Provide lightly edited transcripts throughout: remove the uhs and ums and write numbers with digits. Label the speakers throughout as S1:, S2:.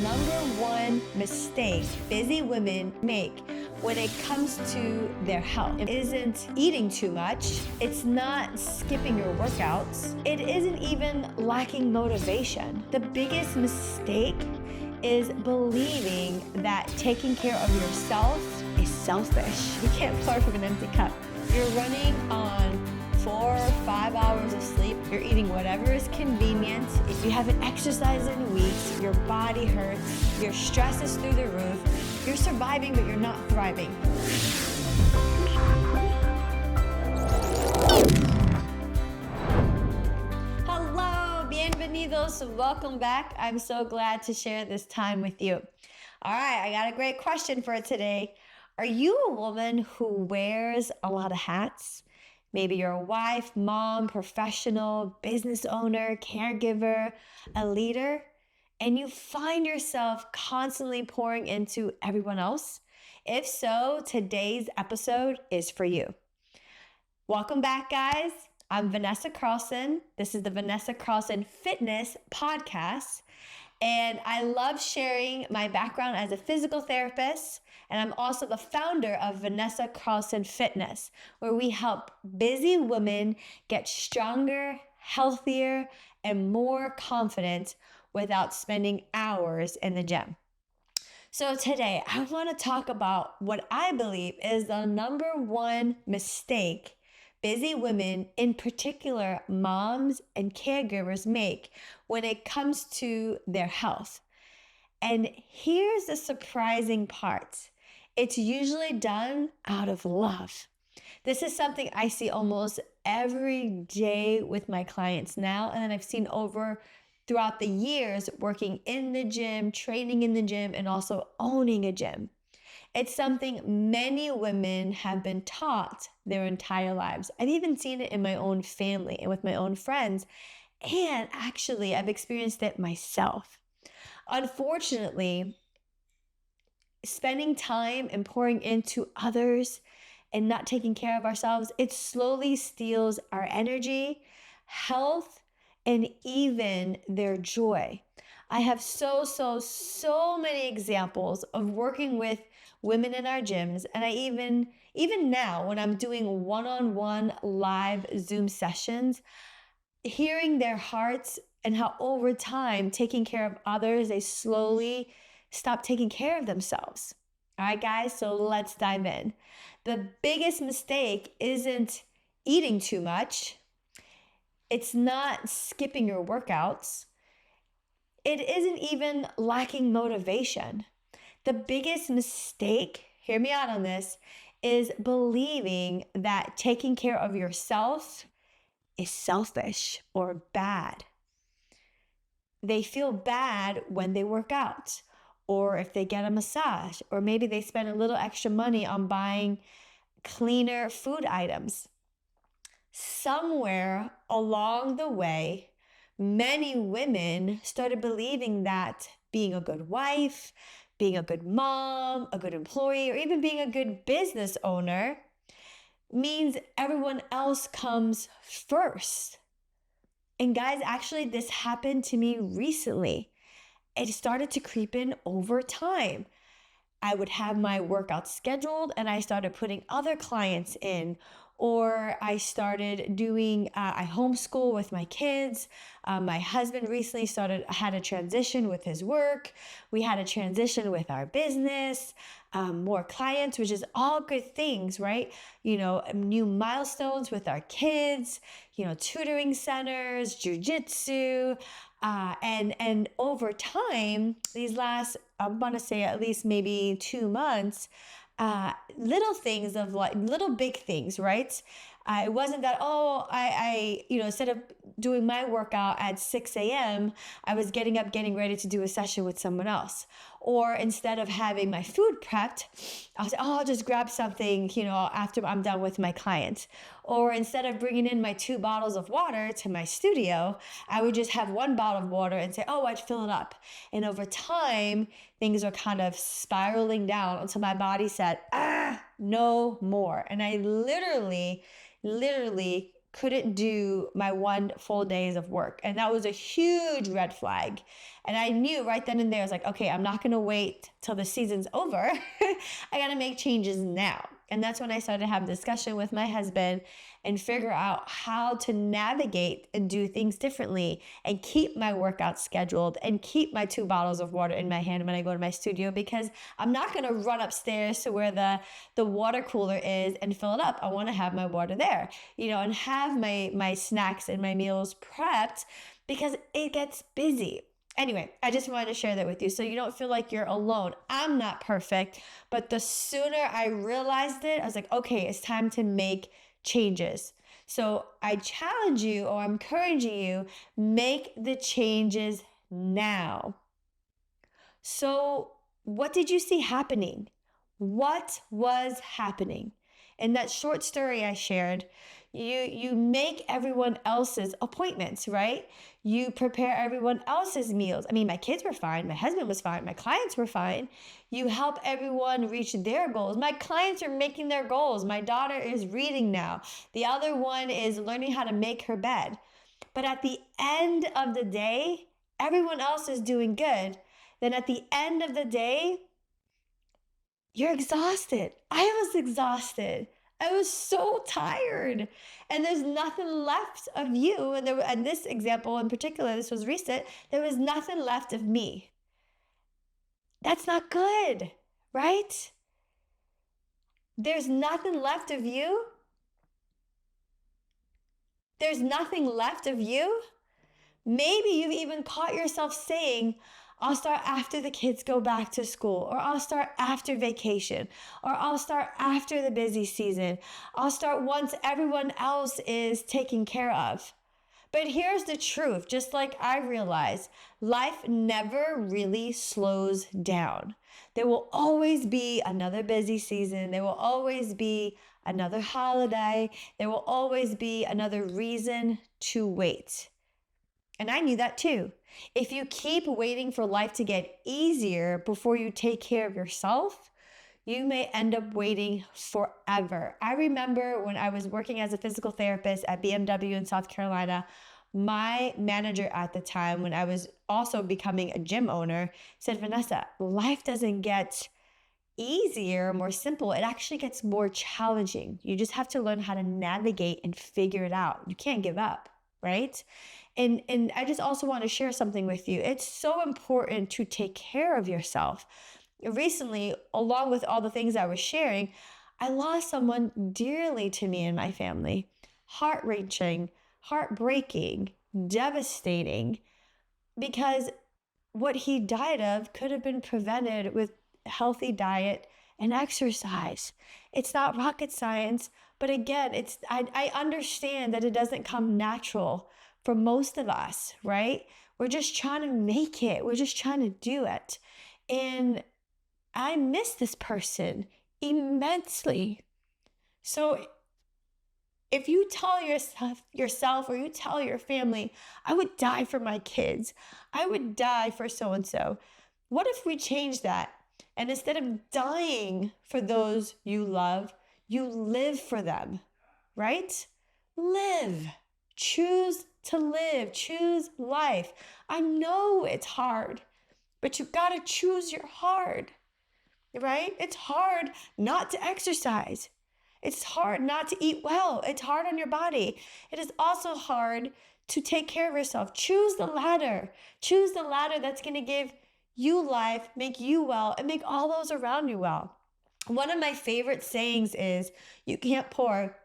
S1: number one mistake busy women make when it comes to their health. It isn't eating too much. It's not skipping your workouts. It isn't even lacking motivation. The biggest mistake is believing that taking care of yourself is selfish. You can't pour from an empty cup. You're running on 4 or 5 hours of sleep. You're eating whatever is convenient. If you haven't exercised in weeks, your body hurts, your stress is through the roof. You're surviving, but you're not thriving. Hello, bienvenidos. Welcome back. I'm so glad to share this time with you. All right, I got a great question for today. Are you a woman who wears a lot of hats? Maybe you're a wife, mom, professional, business owner, caregiver, a leader, and you find yourself constantly pouring into everyone else? If so, today's episode is for you. Welcome back, guys. I'm Vanessa Carlson. This is the Vanessa Carlson Fitness Podcast, and I love sharing my background as a physical therapist. And I'm also the founder of Vanessa Carlson Fitness, where we help busy women get stronger, healthier, and more confident without spending hours in the gym. So today, I want to talk about what I believe is the number one mistake busy women, in particular moms and caregivers, make when it comes to their health. And here's the surprising part. It's usually done out of love. This is something I see almost every day with my clients now, and then I've seen over throughout the years working in the gym, training in the gym, and also owning a gym. It's something many women have been taught their entire lives. I've even seen it in my own family and with my own friends, and actually I've experienced it myself. Unfortunately, spending time and pouring into others and not taking care of ourselves, it slowly steals our energy, health, and even their joy. I have so many examples of working with women in our gyms, and I even now when I'm doing one-on-one live Zoom sessions, hearing their hearts and how over time taking care of others, they slowly stop taking care of themselves. All right, guys, so let's dive in. The biggest mistake isn't eating too much. It's not skipping your workouts. It isn't even lacking motivation. The biggest mistake, hear me out on this, is believing that taking care of yourself is selfish or bad. They feel bad when they work out, or if they get a massage, or maybe they spend a little extra money on buying cleaner food items. Somewhere along the way, many women started believing that being a good wife, being a good mom, a good employee, or even being a good business owner means everyone else comes first. And guys, actually, this happened to me recently. It started to creep in over time. I would have my workout scheduled and I started putting other clients in, or I started doing, I homeschool with my kids. My husband recently had a transition with his work. We had a transition with our business, more clients, which is all good things, right? You know, new milestones with our kids, you know, tutoring centers, jujitsu, and over time, these last, I want to say at least maybe 2 months, little things of like little big things, right? It wasn't that, I instead of doing my workout at 6 a.m., I was getting up, getting ready to do a session with someone else. Or instead of having my food prepped, I'll say, I'll just grab something, after I'm done with my client. Or instead of bringing in my 2 bottles of water to my studio, I would just have 1 bottle of water and say, I'd fill it up. And over time, things are kind of spiraling down until my body said, no more. And I literally couldn't do my 1 full day of work. And that was a huge red flag. And I knew right then and there, I was like, okay, I'm not going to wait till the season's over. I got to make changes now. And that's when I started to have a discussion with my husband and figure out how to navigate and do things differently and keep my workouts scheduled and keep my 2 bottles of water in my hand when I go to my studio, because I'm not going to run upstairs to where the water cooler is and fill it up. I want to have my water there, and have my snacks and my meals prepped, because it gets busy. Anyway, I just wanted to share that with you so you don't feel like you're alone. I'm not perfect, but the sooner I realized it, I was like, okay, it's time to make changes. So I challenge you, or I'm encouraging you, make the changes now. So what did you see happening? What was happening? In that short story I shared, you make everyone else's appointments, right? You prepare everyone else's meals. I mean, my kids were fine. My husband was fine. My clients were fine. You help everyone reach their goals. My clients are making their goals. My daughter is reading now. The other one is learning how to make her bed. But at the end of the day, everyone else is doing good. Then at the end of the day, you're exhausted. I was exhausted. I was so tired, and there's nothing left of you. And this example in particular, this was recent, there was nothing left of me. That's not good, right? There's nothing left of you. There's nothing left of you. Maybe you've even caught yourself saying, I'll start after the kids go back to school, or I'll start after vacation, or I'll start after the busy season. I'll start once everyone else is taken care of. But here's the truth, just like I realized, life never really slows down. There will always be another busy season. There will always be another holiday. There will always be another reason to wait. And I knew that too. If you keep waiting for life to get easier before you take care of yourself, you may end up waiting forever. I remember when I was working as a physical therapist at BMW in South Carolina, my manager at the time, when I was also becoming a gym owner, said, Vanessa, life doesn't get easier, more simple. It actually gets more challenging. You just have to learn how to navigate and figure it out. You can't give up, right? And I just also want to share something with you. It's so important to take care of yourself. Recently, along with all the things I was sharing, I lost someone dearly to me and my family. Heart-wrenching, heartbreaking, devastating, because what he died of could have been prevented with healthy diet and exercise. It's not rocket science, but again, I understand that it doesn't come natural for most of us, right? We're just trying to make it. We're just trying to do it. And I miss this person immensely. So if you tell yourself or you tell your family, I would die for my kids, I would die for so-and-so, what if we change that? And instead of dying for those you love, you live for them, right? Live. Choose to live. Choose life. I know it's hard, but you've got to choose your heart, right? It's hard not to exercise. It's hard not to eat well. It's hard on your body. It is also hard to take care of yourself. Choose the latter. Choose the latter that's going to give you life, make you well, and make all those around you well. One of my favorite sayings is, you can't pour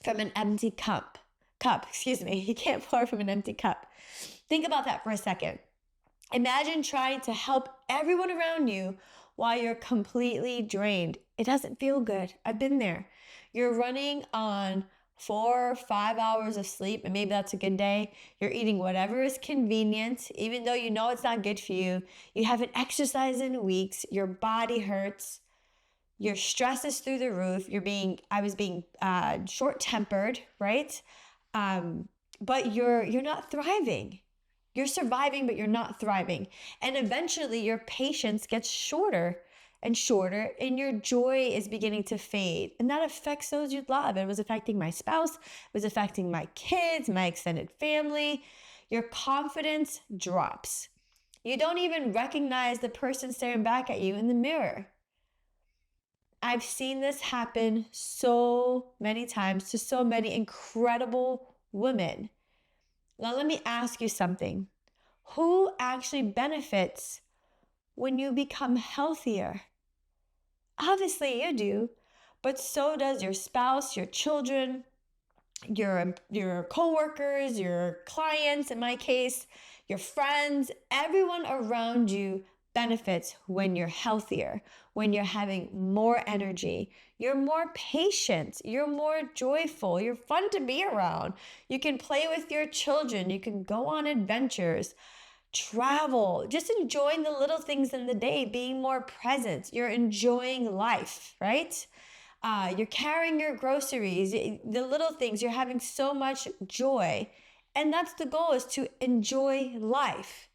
S1: from an empty cup. You can't pour from an empty cup. Think about that for a second. Imagine trying to help everyone around you while you're completely drained. It doesn't feel good. I've been there. You're running on 4 or 5 hours of sleep, and maybe that's a good day. You're eating whatever is convenient, even though you know it's not good for you. You haven't exercised in weeks. Your body hurts. Your stress is through the roof. I was being short-tempered, right? But you're not thriving. You're surviving, but you're not thriving. And eventually your patience gets shorter and shorter, and your joy is beginning to fade. And that affects those you love. It was affecting my spouse, it was affecting my kids, my extended family. Your confidence drops. You don't even recognize the person staring back at you in the mirror. I've seen this happen so many times to so many incredible women. Now, let me ask you something. Who actually benefits when you become healthier? Obviously, you do, but so does your spouse, your children, your coworkers, your clients, in my case, your friends. Everyone around you benefits when you're healthier, when you're having more energy, you're more patient, you're more joyful, you're fun to be around. You can play with your children, you can go on adventures, travel, just enjoying the little things in the day, being more present. You're enjoying life, right? You're carrying your groceries, the little things, you're having so much joy. And that's the goal, is to enjoy life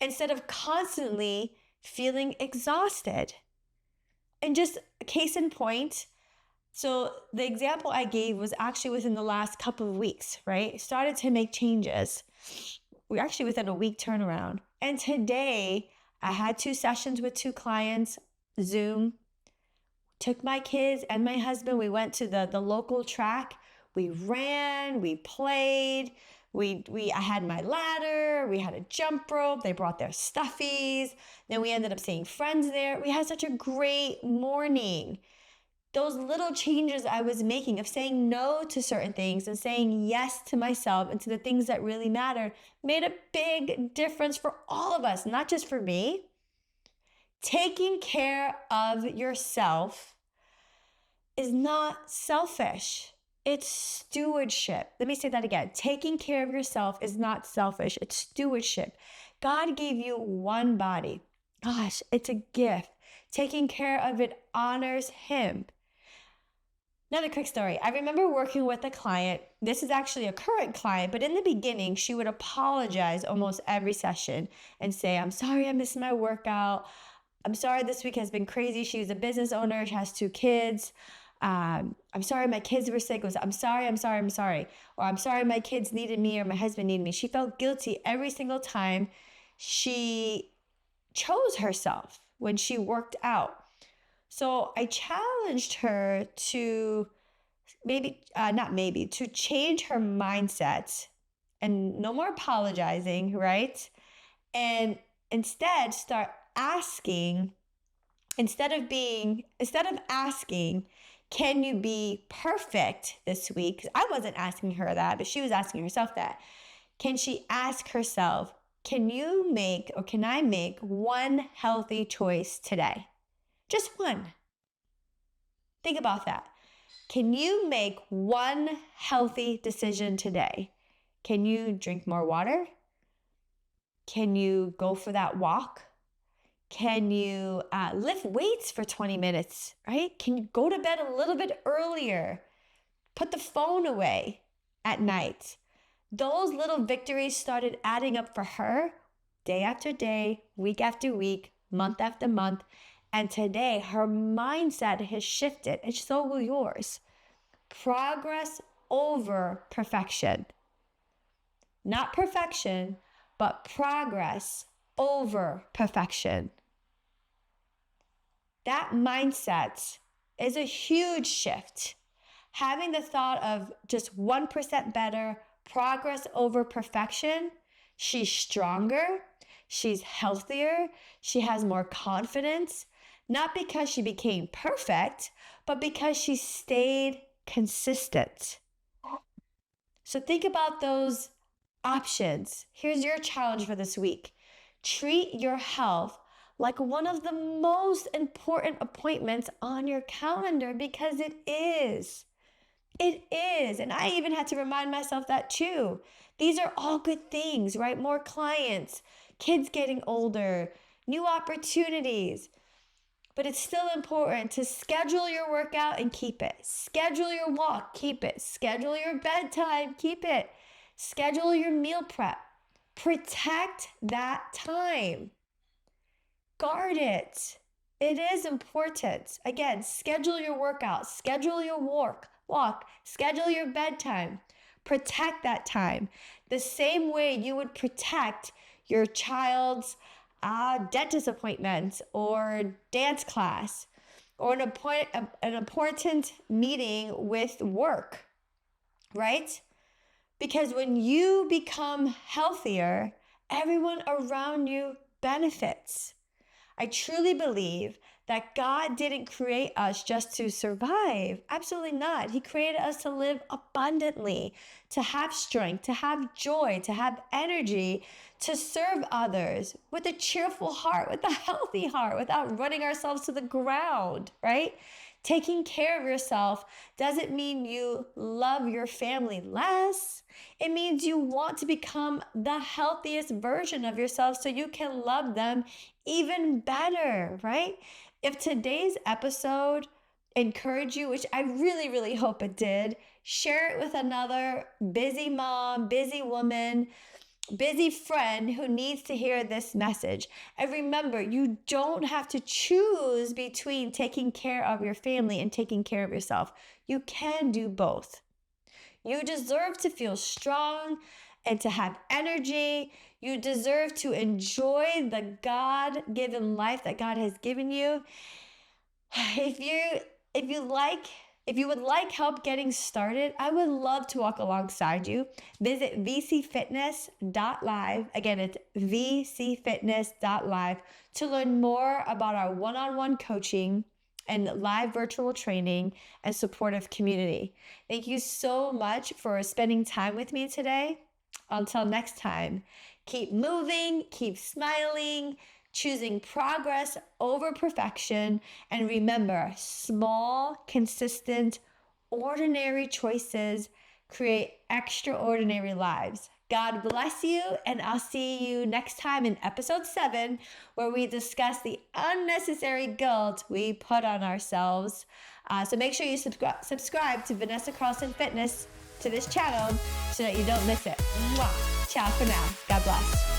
S1: instead of constantly feeling exhausted. And just a case in point, so the example I gave was actually within the last couple of weeks, right? Started to make changes. We're actually within a week turnaround. And today I had 2 sessions with 2 clients, Zoom. Took my kids and my husband. We went to the local track. We ran, we played. I had my ladder, we had a jump rope. They brought their stuffies. Then we ended up seeing friends there. We had such a great morning. Those little changes I was making of saying no to certain things and saying yes to myself and to the things that really matter made a big difference for all of us, not just for me. Taking care of yourself is not selfish. It's stewardship. Let me say that again. Taking care of yourself is not selfish. It's stewardship. God gave you one body. Gosh, it's a gift. Taking care of it honors Him. Another quick story. I remember working with a client. This is actually a current client, but in the beginning, she would apologize almost every session and say, I'm sorry I missed my workout. I'm sorry this week has been crazy. She's a business owner. She has 2 kids. I'm sorry my kids were sick. It was, I'm sorry. Or I'm sorry my kids needed me or my husband needed me. She felt guilty every single time she chose herself when she worked out. So I challenged her to to change her mindset and no more apologizing, right? And instead start asking, instead of asking, can you be perfect this week? Because I wasn't asking her that, but she was asking herself that. Can she ask herself, can I make one healthy choice today? Just one. Think about that. Can you make one healthy decision today? Can you drink more water? Can you go for that walk? Can you lift weights for 20 minutes, right? Can you go to bed a little bit earlier? Put the phone away at night. Those little victories started adding up for her day after day, week after week, month after month. And today her mindset has shifted, and so will yours. Progress over perfection. Not perfection, but progress over perfection. That mindset is a huge shift. Having the thought of just 1% better, progress over perfection, she's stronger, she's healthier, she has more confidence, not because she became perfect, but because she stayed consistent. So think about those options. Here's your challenge for this week. Treat your health like one of the most important appointments on your calendar, because it is. It is. And I even had to remind myself that too. These are all good things, right? More clients, kids getting older, new opportunities. But it's still important to schedule your workout and keep it. Schedule your walk, keep it. Schedule your bedtime, keep it. Schedule your meal prep. Protect that time. Guard it. It is important. Again, schedule your workout, schedule your walk, schedule your bedtime. Protect that time. The same way you would protect your child's dentist appointment or dance class or an important meeting with work, right? Because when you become healthier, everyone around you benefits. I truly believe that God didn't create us just to survive. Absolutely not. He created us to live abundantly, to have strength, to have joy, to have energy, to serve others with a cheerful heart, with a healthy heart, without running ourselves to the ground, right? Taking care of yourself doesn't mean you love your family less. It means you want to become the healthiest version of yourself so you can love them even better, right? If today's episode encouraged you, which I really, really hope it did, share it with another busy mom, busy woman, busy friend who needs to hear this message. And remember, you don't have to choose between taking care of your family and taking care of yourself. You can do both. You deserve to feel strong and to have energy. You deserve to enjoy the God-given life that God has given you. If you would like help getting started, I would love to walk alongside you. Visit vcfitness.live. Again, it's vcfitness.live to learn more about our one-on-one coaching and live virtual training and supportive community. Thank you so much for spending time with me today. Until next time, keep moving, keep smiling, choosing progress over perfection, and remember, small, consistent, ordinary choices create extraordinary lives. God bless you, and I'll see you next time in episode 7, where we discuss the unnecessary guilt we put on ourselves. So make sure you subscribe to Vanessa Carlson Fitness, to this channel, so that you don't miss it. Mwah. Ciao for now. God bless.